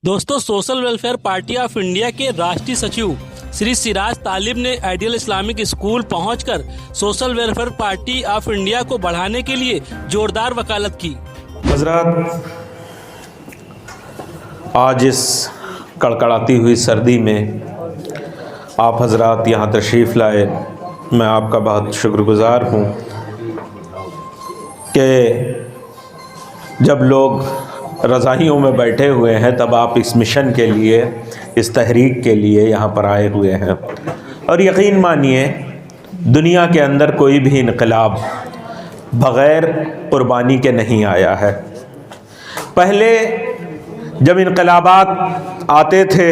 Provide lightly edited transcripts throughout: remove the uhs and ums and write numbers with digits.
दोस्तों, social welfare party of India के राष्ट्रीय सचिव श्री सिराज तालिब ने आइडियल इस्लामिक स्कूल पहुंचकर social welfare party of India को बढ़ाने के लिए जोरदार वकालत की। हजरत, आज इस कड़कड़ाती हुई सर्दी में आप हजरात यहाँ तशरीफ़ लाए, मैं आपका बहुत शुक्रगुज़ार हूँ कि जब लोग रज़ाइयों में बैठे हुए हैं तब आप इस मिशन के लिए, इस तहरीक के लिए यहाँ पर आए हुए हैं। और यकीन मानिए, दुनिया के अंदर कोई भी इनकलाब बग़ैर कुर्बानी के नहीं आया है। पहले जब इनकलाबात आते थे,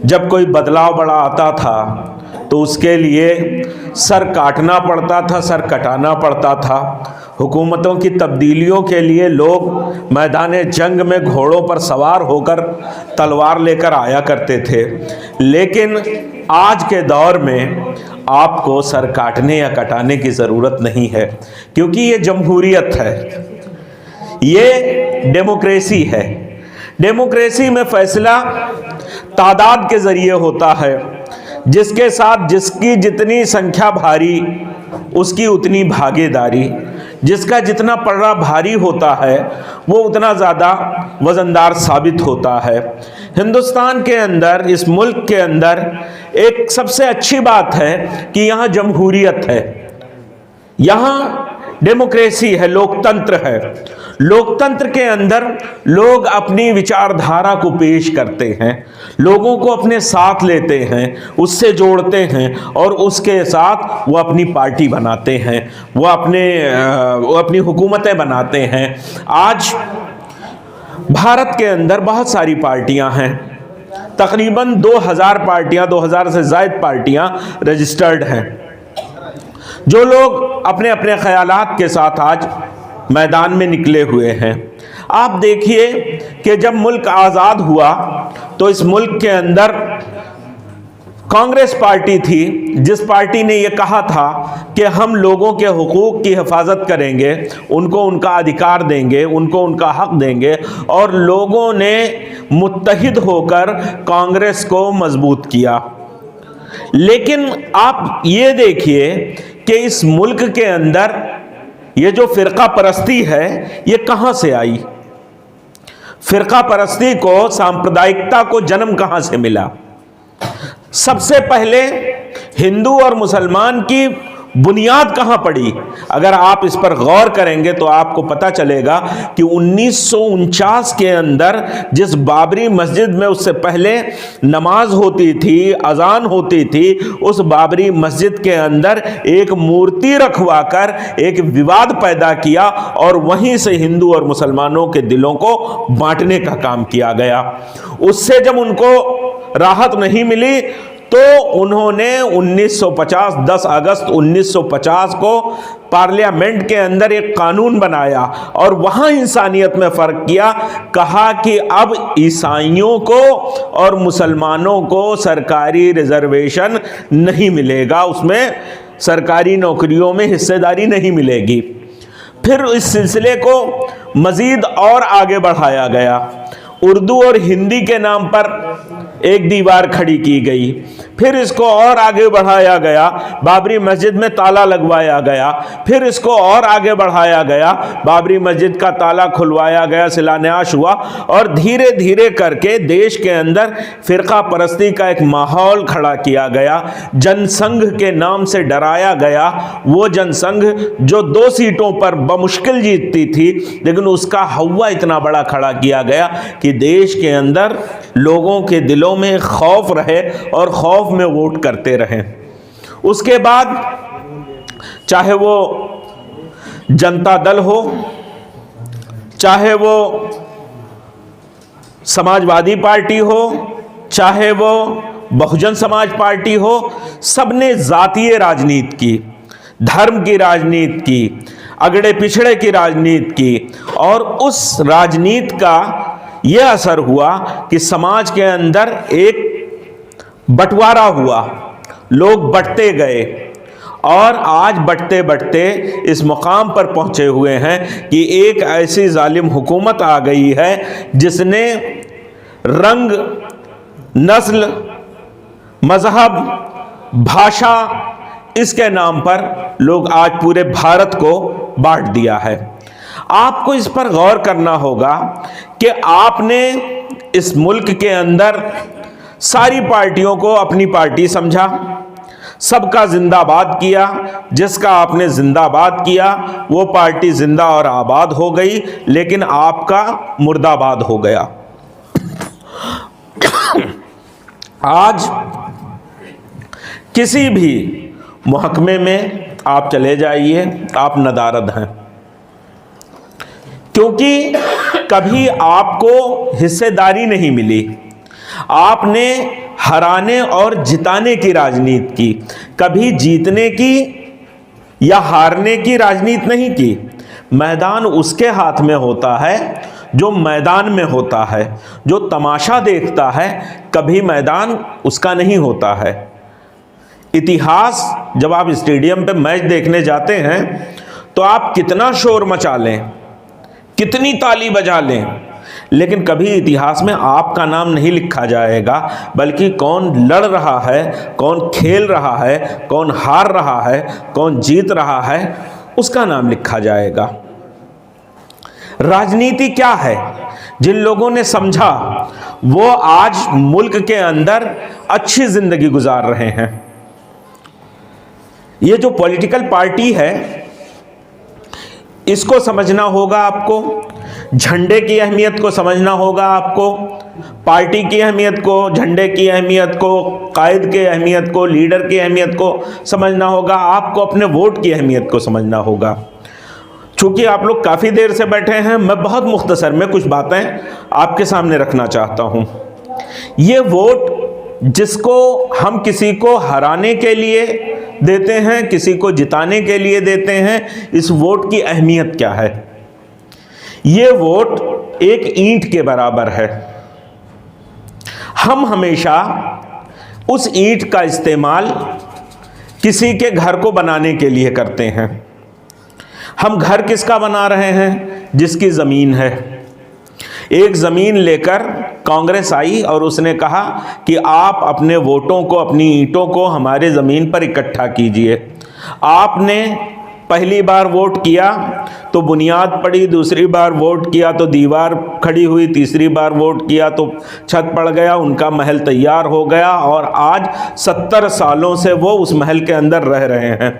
जब कोई बदलाव बड़ा आता था तो उसके लिए सर काटना पड़ता था, सर कटाना पड़ता था। हुकूमतों की तब्दीलियों के लिए लोग मैदान जंग में घोड़ों पर सवार होकर तलवार लेकर आया करते थे। लेकिन आज के दौर में आपको सर काटने या कटाने की ज़रूरत नहीं है, क्योंकि ये जमहूरियत है, ये डेमोक्रेसी है। डेमोक्रेसी में फ़ैसला तादाद के ज़रिए होता है, जिसके साथ जिसकी जितनी संख्या भारी उसकी उतनी भागीदारी, जिसका जितना पलड़ा भारी होता है वो उतना ज़्यादा वज़नदार साबित होता है। हिंदुस्तान के अंदर, इस मुल्क के अंदर एक सबसे अच्छी बात है कि यहाँ जमहूरियत है, यहाँ डेमोक्रेसी है, लोकतंत्र है। लोकतंत्र के अंदर लोग अपनी विचारधारा को पेश करते हैं, लोगों को अपने साथ लेते हैं, उससे जोड़ते हैं और उसके साथ वो अपनी पार्टी बनाते हैं, वो अपनी हुकूमतें बनाते हैं। आज भारत के अंदर बहुत सारी पार्टियां हैं, तकरीबन 2000 पार्टियां, 2000 से ज़ायद पार्टियां रजिस्टर्ड हैं। जो लोग अपने अपने ख्यालात के साथ आज मैदान में निकले हुए हैं। आप देखिए कि जब मुल्क आज़ाद हुआ तो इस मुल्क के अंदर कांग्रेस पार्टी थी, जिस पार्टी ने ये कहा था कि हम लोगों के हुकूक की हिफाजत करेंगे, उनको उनका अधिकार देंगे, उनको उनका हक देंगे, और लोगों ने मुत्तहिद होकर कांग्रेस को मजबूत किया। लेकिन आप ये देखिए कि इस मुल्क के अंदर ये जो फ़िरका परस्ती है, ये कहाँ से आई? फ़िरका परस्ती को, सांप्रदायिकता को जन्म कहाँ से मिला? सबसे पहले हिंदू और मुसलमान की बुनियाद कहाँ पड़ी? अगर आप इस पर गौर करेंगे तो आपको पता चलेगा कि 1949 के अंदर जिस बाबरी मस्जिद में उससे पहले नमाज होती थी, अजान होती थी, उस बाबरी मस्जिद के अंदर एक मूर्ति रखवाकर एक विवाद पैदा किया और वहीं से हिंदू और मुसलमानों के दिलों को बांटने का काम किया गया। उससे जब उनको राहत नहीं मिली तो उन्होंने 10 अगस्त 1950 को पार्लियामेंट के अंदर एक कानून बनाया और वहां इंसानियत में फ़र्क किया। कहा कि अब ईसाइयों को और मुसलमानों को सरकारी रिजर्वेशन नहीं मिलेगा, उसमें सरकारी नौकरियों में हिस्सेदारी नहीं मिलेगी। फिर इस सिलसिले को मज़ीद और आगे बढ़ाया गया। उर्दू और हिंदी के नाम पर एक दीवार खड़ी की गई। फिर इसको और आगे बढ़ाया गया, बाबरी मस्जिद में ताला लगवाया गया। फिर इसको और आगे बढ़ाया गया, बाबरी मस्जिद का ताला खुलवाया गया, शिलान्यास हुआ, और धीरे धीरे करके देश के अंदर फ़िरका परस्ती का एक माहौल खड़ा किया गया। जनसंघ के नाम से डराया गया। वो जनसंघ जो 2 सीटों पर बमुश्किल जीतती थी, लेकिन उसका हवा इतना बड़ा खड़ा किया गया कि देश के अंदर लोगों के दिलों में खौफ रहे और खौफ में वोट करते रहें। उसके बाद चाहे वो जनता दल हो, चाहे वो समाजवादी पार्टी हो, चाहे वो बहुजन समाज पार्टी हो, सबने जातीय राजनीति की, धर्म की राजनीति की, अगड़े पिछड़े की राजनीति की, और उस राजनीति का यह असर हुआ कि समाज के अंदर एक बंटवारा हुआ, लोग बंटते गए और आज बढ़ते बढ़ते इस मुकाम पर पहुंचे हुए हैं कि एक ऐसी जालिम हुकूमत आ गई है जिसने रंग, नस्ल, मजहब, भाषा, इसके नाम पर लोग आज पूरे भारत को बांट दिया है। आपको इस पर गौर करना होगा कि आपने इस मुल्क के अंदर सारी पार्टियों को अपनी पार्टी समझा, सबका जिंदाबाद किया। जिसका आपने जिंदाबाद किया वो पार्टी जिंदा और आबाद हो गई, लेकिन आपका मुर्दाबाद हो गया। आज किसी भी महकमे में आप चले जाइए, आप नदारद हैं, क्योंकि कभी आपको हिस्सेदारी नहीं मिली। आपने हराने और जिताने की राजनीति की, कभी जीतने की या हारने की राजनीति नहीं की। मैदान उसके हाथ में होता है जो मैदान में होता है, जो तमाशा देखता है, कभी मैदान उसका नहीं होता है। इतिहास, जब आप स्टेडियम पे मैच देखने जाते हैं तो आप कितना शोर मचा लें, कितनी ताली बजा लें, लेकिन कभी इतिहास में आपका नाम नहीं लिखा जाएगा, बल्कि कौन लड़ रहा है, कौन खेल रहा है, कौन हार रहा है, कौन जीत रहा है, उसका नाम लिखा जाएगा। राजनीति क्या है? जिन लोगों ने समझा वो आज मुल्क के अंदर अच्छी जिंदगी गुजार रहे हैं। ये जो पॉलिटिकल पार्टी है, इसको समझना होगा आपको, झंडे की अहमियत को समझना होगा आपको, पार्टी की अहमियत को, झंडे की अहमियत को, कायद की अहमियत को, लीडर की अहमियत को समझना होगा। आपको अपने वोट की अहमियत को समझना होगा। चूंकि आप लोग काफ़ी देर से बैठे हैं, मैं बहुत मुख्तसर में कुछ बातें आपके सामने रखना चाहता हूं। ये वोट जिसको हम किसी को हराने के लिए देते हैं, किसी को जिताने के लिए देते हैं, इस वोट की अहमियत क्या है? ये वोट एक ईंट के बराबर है। हम हमेशा उस ईंट का इस्तेमाल किसी के घर को बनाने के लिए करते हैं। हम घर किसका बना रहे हैं? जिसकी ज़मीन है। एक ज़मीन लेकर कांग्रेस आई और उसने कहा कि आप अपने वोटों को, अपनी ईंटों को हमारे ज़मीन पर इकट्ठा कीजिए। आपने पहली बार वोट किया तो बुनियाद पड़ी, दूसरी बार वोट किया तो दीवार खड़ी हुई, तीसरी बार वोट किया तो छत पड़ गया, उनका महल तैयार हो गया और आज 70 सालों से वो उस महल के अंदर रह रहे हैं।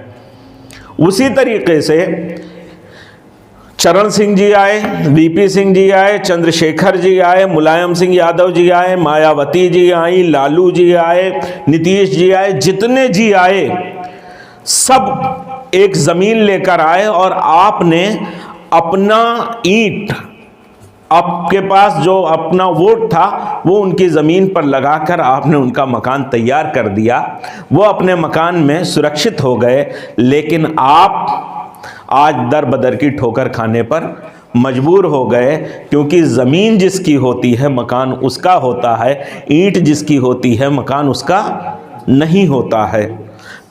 उसी तरीके से चरण सिंह जी आए, वीपी सिंह जी आए, चंद्रशेखर जी आए, मुलायम सिंह यादव जी आए, मायावती जी आई, लालू जी आए, नीतीश जी आए, जितने जी आए सब एक ज़मीन लेकर आए और आपने अपना ईंट, आपके पास जो अपना वोट था वो उनकी ज़मीन पर लगाकर आपने उनका मकान तैयार कर दिया। वो अपने मकान में सुरक्षित हो गए, लेकिन आप आज दर बदर की ठोकर खाने पर मजबूर हो गए, क्योंकि ज़मीन जिसकी होती है मकान उसका होता है, ईंट जिसकी होती है मकान उसका नहीं होता है।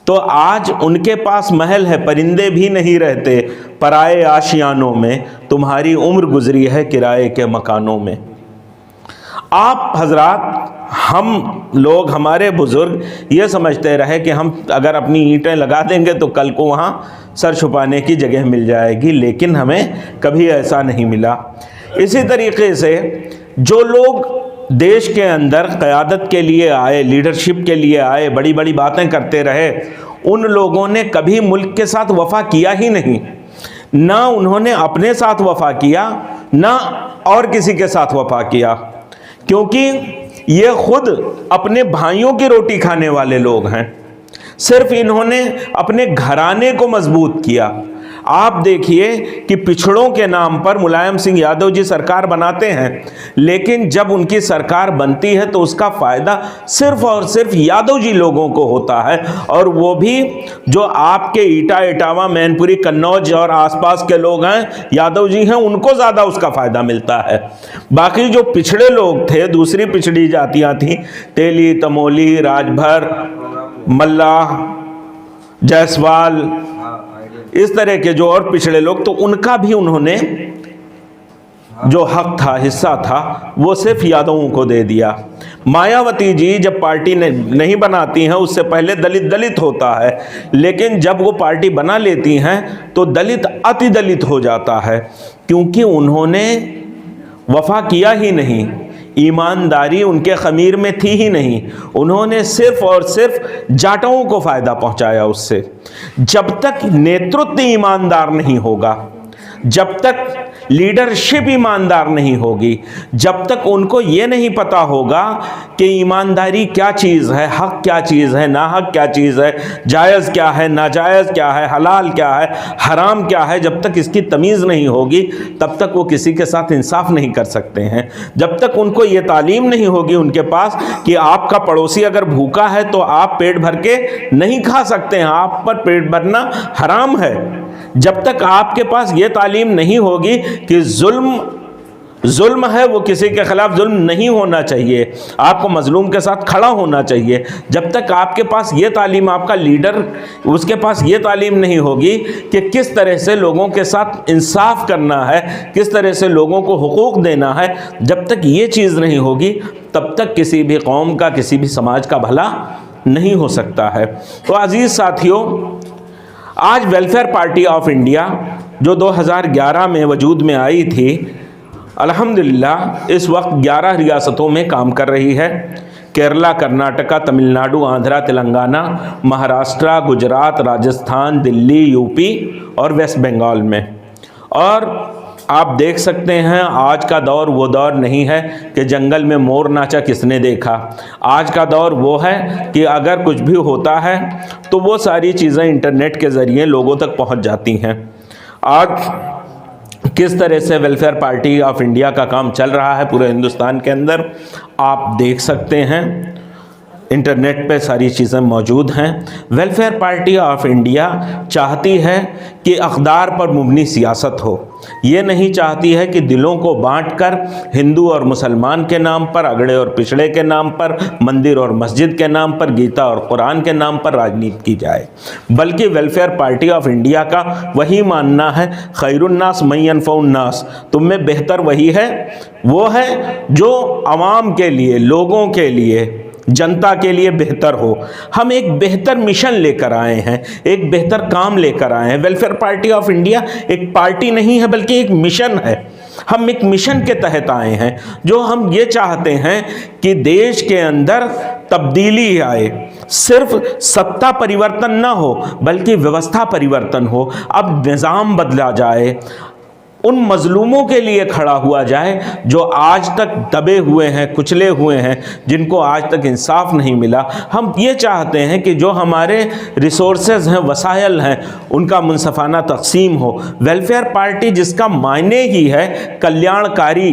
तो आज उनके पास महल है, परिंदे भी नहीं रहते पराए आशियानों में, तुम्हारी उम्र गुजरी है किराए के मकानों में। आप हजरात, हम लोग, हमारे बुजुर्ग ये समझते रहे कि हम अगर अपनी ईंटें लगा देंगे तो कल को वहाँ सर छुपाने की जगह मिल जाएगी, लेकिन हमें कभी ऐसा नहीं मिला। इसी तरीके से जो लोग देश के अंदर क़यादत के लिए आए, लीडरशिप के लिए आए, बड़ी बड़ी बातें करते रहे, उन लोगों ने कभी मुल्क के साथ वफा किया ही नहीं। ना उन्होंने अपने साथ वफा किया, ना और किसी के साथ वफा किया, क्योंकि ये खुद अपने भाइयों की रोटी खाने वाले लोग हैं। सिर्फ इन्होंने अपने घराने को मजबूत किया। आप देखिए कि पिछड़ों के नाम पर मुलायम सिंह यादव जी सरकार बनाते हैं, लेकिन जब उनकी सरकार बनती है तो उसका फ़ायदा सिर्फ और सिर्फ यादव जी लोगों को होता है, और वो भी जो आपके ईटा, इटावा, मैनपुरी, कन्नौज और आसपास के लोग हैं, यादव जी हैं, उनको ज़्यादा उसका फ़ायदा मिलता है। बाकी जो पिछड़े लोग थे, दूसरी पिछड़ी जातियाँ थीं, तेली, तमोली, राजभर, मल्लाह, जायसवाल, इस तरह के जो और पिछड़े लोग, तो उनका भी उन्होंने जो हक था, हिस्सा था, वो सिर्फ यादवों को दे दिया। मायावती जी जब पार्टी नहीं बनाती हैं, उससे पहले दलित होता है, लेकिन जब वो पार्टी बना लेती हैं तो दलित अति दलित हो जाता है, क्योंकि उन्होंने वफा किया ही नहीं, ईमानदारी उनके खमीर में थी ही नहीं। उन्होंने सिर्फ और सिर्फ जाटों को फ़ायदा पहुंचाया उससे। जब तक नेतृत्व ईमानदार नहीं होगा, जब तक लीडरशिप ईमानदार नहीं होगी, जब तक उनको ये नहीं पता होगा कि ईमानदारी क्या चीज़ है, हक क्या चीज़ है, नाहक क्या चीज़ है, जायज़ क्या है, नाजायज़ क्या है, हलाल क्या है, हराम क्या है, जब तक इसकी तमीज़ नहीं होगी तब तक वो किसी के साथ इंसाफ नहीं कर सकते हैं। जब तक उनको ये तालीम नहीं होगी उनके पास कि आपका पड़ोसी अगर भूखा है तो आप पेट भर के नहीं खा सकते हैं, आप पर पेट भरना हराम है। जब तक आपके पास ये तालीम नहीं होगी कि जुल्म है, वो किसी के खिलाफ जुल्म नहीं होना चाहिए, आपको मजलूम के साथ खड़ा होना चाहिए, जब तक आपके पास ये तालीम, आपका लीडर उसके पास ये तालीम नहीं होगी कि किस तरह से लोगों के साथ इंसाफ करना है, किस तरह से लोगों को हुकूक देना है, जब तक ये चीज़ नहीं होगी तब तक किसी भी कौम का, किसी भी समाज का भला नहीं हो सकता है। तो अजीज़ साथियों, आज वेलफेयर पार्टी ऑफ इंडिया जो 2011 में वजूद में आई थी, अल्हम्दुलिल्लाह इस वक्त 11 रियासतों में काम कर रही है। केरला, कर्नाटका, तमिलनाडु, आंध्रा, तेलंगाना, महाराष्ट्र, गुजरात, राजस्थान, दिल्ली, यूपी और वेस्ट बंगाल में। और आप देख सकते हैं आज का दौर वो दौर नहीं है कि जंगल में मोर नाचा किसने देखा। आज का दौर वो है कि अगर कुछ भी होता है तो वो सारी चीज़ें इंटरनेट के ज़रिए लोगों तक पहुंच जाती हैं। आज किस तरह से वेलफेयर पार्टी ऑफ इंडिया का काम चल रहा है पूरे हिंदुस्तान के अंदर आप देख सकते हैं, इंटरनेट पे सारी चीज़ें मौजूद हैं। वेलफेयर पार्टी ऑफ इंडिया चाहती है कि अक़दार पर मुबनी सियासत हो। ये नहीं चाहती है कि दिलों को बांटकर हिंदू और मुसलमान के नाम पर, अगड़े और पिछड़े के नाम पर, मंदिर और मस्जिद के नाम पर, गीता और कुरान के नाम पर राजनीति की जाए, बल्कि वेलफेयर पार्टी ऑफ इंडिया का वही मानना है, खैरुन्नास मय्यनफउन्नास, तुम में बेहतर वही है, वो है जो आवाम के लिए, लोगों के लिए, जनता के लिए बेहतर हो। हम एक बेहतर मिशन लेकर आए हैं, एक बेहतर काम लेकर आए हैं। वेलफेयर पार्टी ऑफ इंडिया एक पार्टी नहीं है बल्कि एक मिशन है। हम एक मिशन के तहत आए हैं, जो हम ये चाहते हैं कि देश के अंदर तब्दीली आए, सिर्फ सत्ता परिवर्तन ना हो बल्कि व्यवस्था परिवर्तन हो। अब निज़ाम बदला जाए, उन मजलूमों के लिए खड़ा हुआ जाए जो आज तक दबे हुए हैं, कुचले हुए हैं, जिनको आज तक इंसाफ नहीं मिला। हम ये चाहते हैं कि जो हमारे रिसोर्सेज हैं, वसाइल हैं, उनका मुनसफाना तकसीम हो। वेलफेयर पार्टी जिसका मायने ही है कल्याणकारी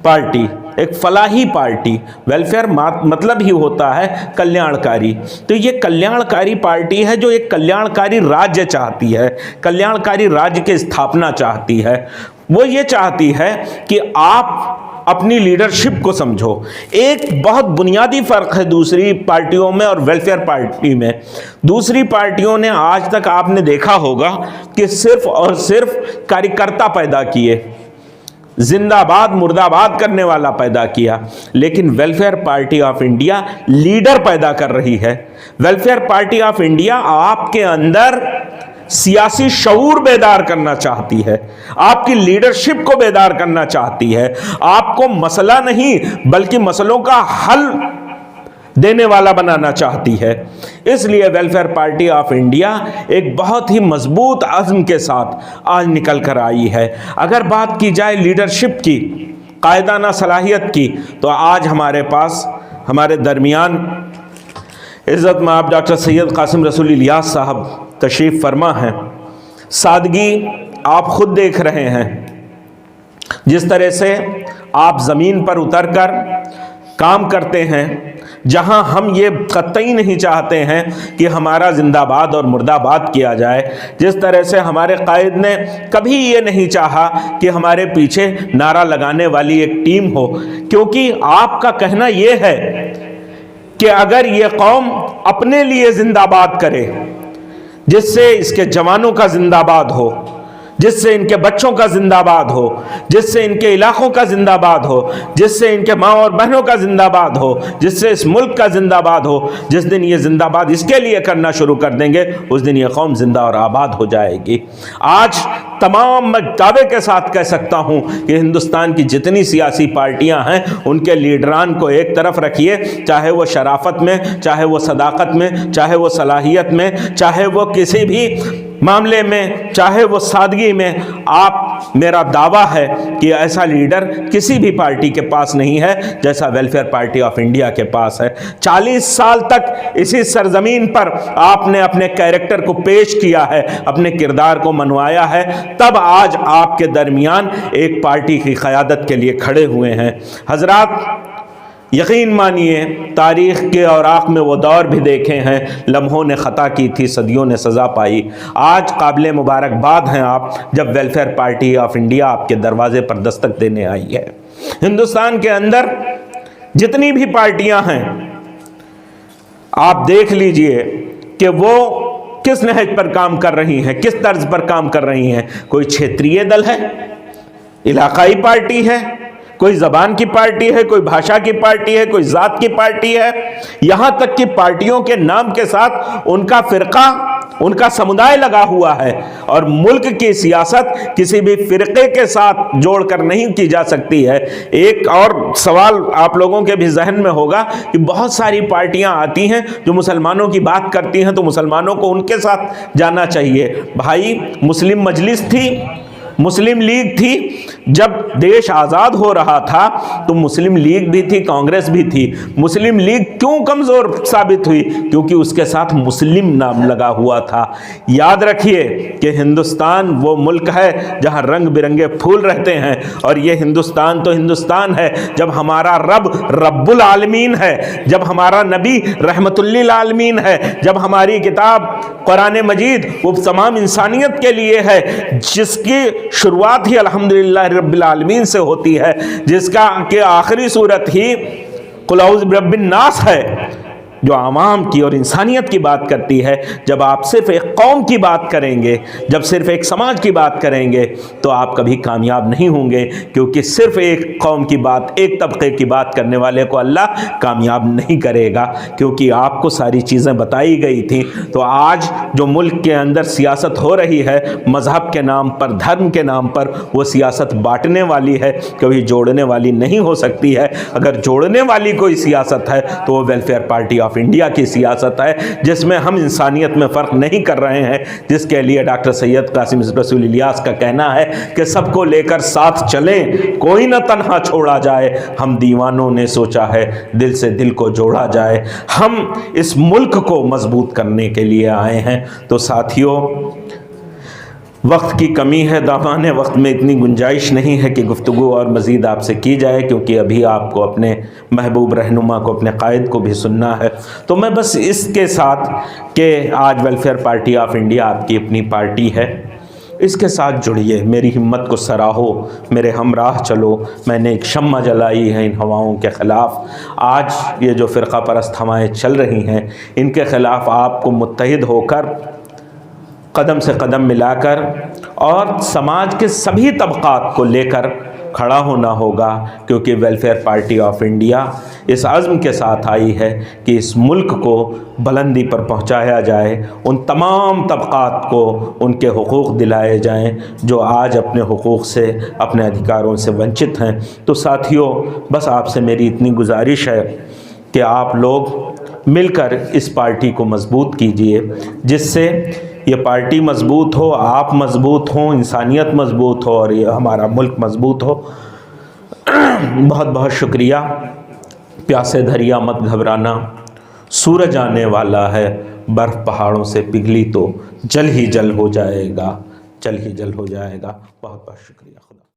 पार्टी, एक फलाही पार्टी, वेलफेयर मतलब ही होता है कल्याणकारी। तो ये कल्याणकारी पार्टी है जो एक कल्याणकारी राज्य चाहती है, कल्याणकारी राज्य की स्थापना चाहती है। वो ये चाहती है कि आप अपनी लीडरशिप को समझो। एक बहुत बुनियादी फ़र्क है दूसरी पार्टियों में और वेलफेयर पार्टी में। दूसरी पार्टियों ने आज तक आपने देखा होगा कि सिर्फ और सिर्फ कार्यकर्ता पैदा किए, जिंदाबाद मुर्दाबाद करने वाला पैदा किया, लेकिन welfare party of India leader पैदा कर रही है। वेलफेयर पार्टी ऑफ इंडिया आपके अंदर सियासी शऊर बेदार करना चाहती है, आपकी लीडरशिप को बेदार करना चाहती है, आपको मसला नहीं बल्कि मसलों का हल देने वाला बनाना चाहती है। इसलिए वेलफेयर पार्टी ऑफ इंडिया एक बहुत ही मजबूत अज़्म के साथ आज निकल कर आई है। अगर बात की जाए लीडरशिप की, कायदाना सलाहियत की, तो आज हमारे पास, हमारे दरमियान इज़्ज़त माब डॉक्टर सैयद कासिम रसूल इलियास साहब तशरीफ़ फरमा हैं। सादगी आप खुद देख रहे हैं, जिस तरह से आप ज़मीन पर उतर कर काम करते हैं, जहां हम ये कतई नहीं चाहते हैं कि हमारा जिंदाबाद और मुर्दाबाद किया जाए। जिस तरह से हमारे कायद ने कभी ये नहीं चाहा कि हमारे पीछे नारा लगाने वाली एक टीम हो, क्योंकि आपका कहना ये है कि अगर ये कौम अपने लिए जिंदाबाद करे, जिससे इसके जवानों का जिंदाबाद हो, जिससे इनके बच्चों का जिंदाबाद हो, जिससे इनके इलाकों का जिंदाबाद हो, जिससे इनके माँ और बहनों का जिंदाबाद हो, जिससे इस मुल्क का जिंदाबाद हो। जिस दिन ये जिंदाबाद इसके लिए करना शुरू कर देंगे, उस दिन ये कौम जिंदा और आबाद हो जाएगी। आज तमाम मैं दावे के साथ कह सकता हूं कि हिंदुस्तान की जितनी सियासी पार्टियां हैं, उनके लीडरान को एक तरफ रखिए, चाहे वो शराफत में, चाहे वो सदाकत में, चाहे वो सलाहियत में, चाहे वो किसी भी मामले में, चाहे वो सादगी में, आप, मेरा दावा है कि ऐसा लीडर किसी भी पार्टी के पास नहीं है जैसा वेलफेयर पार्टी ऑफ इंडिया के पास है। 40 साल तक इसी सरजमीन पर आपने अपने कैरेक्टर को पेश किया है, अपने किरदार को मनवाया है, तब आज आपके दरमियान एक पार्टी की क़यादत के लिए खड़े हुए हैं। हजरात, यकीन मानिए, तारीख़ के औराक़ में वो दौर भी देखे हैं, लम्हों ने ख़ता की थी, सदियों ने सज़ा पाई। आज काबिल मुबारकबाद हैं आप, जब वेलफेयर पार्टी ऑफ इंडिया आपके दरवाज़े पर दस्तक देने आई है। हिंदुस्तान के अंदर जितनी भी पार्टियां हैं, आप देख लीजिए कि वो किस नहज पर काम कर रही हैं, किस तर्ज पर काम कर रही हैं। कोई क्षेत्रीय दल है, इलाकाई पार्टी है, कोई ज़बान की पार्टी है, कोई भाषा की पार्टी है, कोई ज़ात की पार्टी है, यहाँ तक कि पार्टियों के नाम के साथ उनका फ़िरका, उनका समुदाय लगा हुआ है। और मुल्क की सियासत किसी भी फ़िरके के साथ जोड़कर नहीं की जा सकती है। एक और सवाल आप लोगों के भी जहन में होगा कि बहुत सारी पार्टियां आती हैं जो मुसलमानों की बात करती हैं, तो मुसलमानों को उनके साथ जाना चाहिए। भाई, मुस्लिम मजलिस थी, मुस्लिम लीग थी, जब देश आज़ाद हो रहा था तो मुस्लिम लीग भी थी, कांग्रेस भी थी। मुस्लिम लीग क्यों कमज़ोर साबित हुई? क्योंकि उसके साथ मुस्लिम नाम लगा हुआ था। याद रखिए कि हिंदुस्तान वो मुल्क है जहाँ रंग बिरंगे फूल रहते हैं, और ये हिंदुस्तान तो हिंदुस्तान है जब हमारा रब रब्बुल आलमीन है, जब हमारा नबी रहमतुल्लिल आलमीन है, जब हमारी किताब कुरान मजीद वो तमाम इंसानियत के लिए है, जिसकी शुरुआत ही अल्हम्दुलिल्लाह रब्बिल आलमीन से होती है, जिसका कि आखिरी सूरत ही कुल औज़ु बिरब्बिन नास है, जो आवाम की और इंसानियत की बात करती है। जब आप सिर्फ एक कौम की बात करेंगे, जब सिर्फ एक समाज की बात करेंगे, तो आप कभी कामयाब नहीं होंगे, क्योंकि सिर्फ एक कौम की बात, एक तबके की बात करने वाले को अल्लाह कामयाब नहीं करेगा, क्योंकि आपको सारी चीज़ें बताई गई थी। तो आज जो मुल्क के अंदर सियासत हो रही है, मज़हब के नाम पर, धर्म के नाम पर, वो सियासत बांटने वाली है, कभी जोड़ने वाली नहीं हो सकती है। अगर जोड़ने वाली कोई सियासत है तो वो वेलफेयर पार्टी ऑफ इंडिया की सियासत है, जिसमें हम इंसानियत में फ़र्क नहीं कर रहे हैं, जिसके लिए डॉक्टर सैयद कासिम रसूल इलियास का कहना है कि सबको लेकर साथ चलें, कोई न तन्हा छोड़ा जाए। हम दीवानों ने सोचा है दिल से दिल को जोड़ा जाए। हम इस मुल्क को मजबूत करने के लिए आए हैं। तो साथियों, वक्त की कमी है, दामाने वक्त में इतनी गुंजाइश नहीं है कि गुफ्तगू और मज़ीद आपसे की जाए, क्योंकि अभी आपको अपने महबूब रहनुमा को, अपने कायद को भी सुनना है। तो मैं बस इसके साथ कि आज वेलफेयर पार्टी ऑफ इंडिया आपकी अपनी पार्टी है, इसके साथ जुड़िए, मेरी हिम्मत को सराहो, मेरे हमराह चलो। मैंने एक शम्मा जलाई है इन हवाओं के ख़िलाफ़। आज ये जो फ़िरक़ा परस्त हवाएँ चल रही हैं, इनके ख़िलाफ़ आपको मुत्तहिद होकर, कदम से कदम मिलाकर और समाज के सभी तबक़ात को लेकर खड़ा होना होगा, क्योंकि वेलफेयर पार्टी ऑफ इंडिया इस अज़्म के साथ आई है कि इस मुल्क को बुलंदी पर पहुंचाया जाए, उन तमाम तबक़ात को उनके हुकूक़ दिलाए जाएं जो आज अपने हुकूक़ से, अपने अधिकारों से वंचित हैं। तो साथियों, बस आपसे मेरी इतनी गुजारिश है कि आप लोग मिलकर इस पार्टी को मजबूत कीजिए, जिससे ये पार्टी मजबूत हो, आप मजबूत हों, इंसानियत मजबूत हो और ये हमारा मुल्क मजबूत हो। बहुत बहुत शुक्रिया। प्यासे दरिया मत घबराना, सूरज आने वाला है, बर्फ़ पहाड़ों से पिघली तो जल ही जल हो जाएगा, जल ही जल हो जाएगा। बहुत बहुत शुक्रिया। खुदा